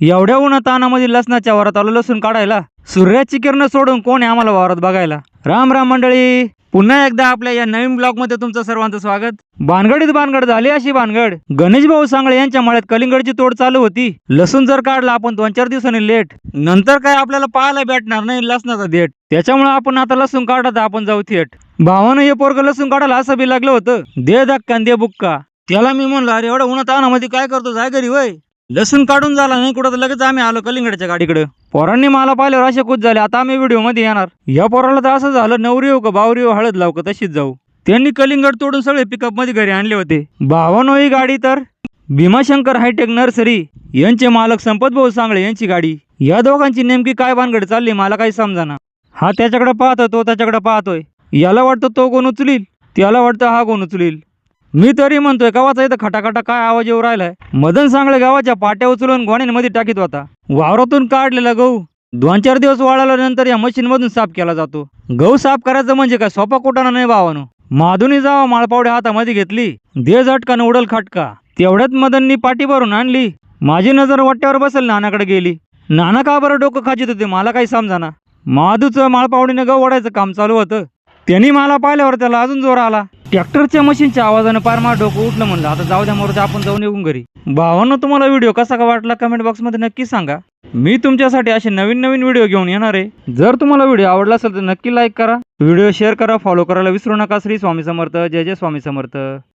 एवढ्या उन्हातानामध्ये लसणाच्या वावरात आलो लसूण काढायला. सूर्याची किरण सोडून कोण आहे आम्हाला वावरात बघायला. राम राम मंडळी, पुन्हा एकदा आपल्या या नवीन ब्लॉग मध्ये तुमचं सर्वांचं स्वागत. भानगडीत भानगड झाली अशी भानगड. गणेश भाऊ सांगळे यांच्या मळ्यात कलिंगडची तोड चालू होती. लसूण जर काढला आपण 2-4 दिवसांनी लेट, नंतर काय आपल्याला पाहायला भेटणार नाही लसणाचा देठ. त्याच्यामुळे आपण आता लसूण काढत आपण जाऊ थेट. भावानं हे पोरग लसूण काढायला असं बी लागलं होतं. दे धक्का दे बुक्का. त्याला मी म्हणलं अरे एवढं उन्हातानामध्ये काय करतो, जाय घरी वय. लसूण काढून झाला नाही कुठं, लगेच आम्ही आलो कलिंगडच्या गाडीकडे. पोरांनी मला पाहिल्यावर असे खुश झाले, आता आम्ही व्हिडिओ मध्ये येणार. या पोराला तर असं झालं, नवरी हो का बावरी हो, हळद लावू का तशीच जाऊ. त्यांनी कलिंगड तोडून सगळे पिकअप मध्ये घरी आणले होते. भावानो ही गाडी तर भीमाशंकर हायटेक नर्सरी यांचे मालक संपत भाऊ सांगळे यांची गाडी. या दोघांची नेमकी काय भानगड चालली मला काही समजाना. हा त्याच्याकडे पाहतोय, तो त्याच्याकडे पाहतोय. याला वाटतं तो कोण उचलील, त्याला वाटतं हा कोण उचलील. मी तरी म्हणतोय गावाचा इथं खटाखटा काय आवाज येऊ राहिलाय. मदन सांगळे गावाच्या पाट्या उचलून गोण्यांमध्ये टाकीत होता. वावरातून काढलेला गहू 2-4 दिवस वाळल्यानंतर या मशीन मधून साफ केला जातो. गहू साफ करायचं म्हणजे काय सोपा कुटाणा नाही भावानो. माधुनी जावा माळपावडे हातामध्ये घेतली, दे झटका न उडल खटका. तेवढ्यात मदननी पाठी भरून आणली. माझी नजर वाट्यावर बसल नानाकडे गेली. नाना का बरं डोकं खाजीत होते मला काही समजाना. माधूचं माळपावडीने गहू ओढायचं काम चालू होतं. त्यांनी मला पाहिल्यावर त्याला अजून जोर आला. ट्रॅक्टरच्या मशीनच्या आवाजाने पार माझं डोकं उठलं. म्हणलं आता जाऊ द्या मोरच्या, आपण जाऊन येऊन घरी. भावांनो, तुम्हाला व्हिडिओ कसा का वाटला कमेंट बॉक्स मध्ये नक्की सांगा. मी तुमच्यासाठी असे नवीन नवीन व्हिडिओ घेऊन येणार आहे. जर तुम्हाला व्हिडिओ आवडला असेल तर नक्की लाईक करा, व्हिडिओ शेअर करा, फॉलो करायला विसरू नका. श्री स्वामी समर्थ. जय जय स्वामी समर्थ.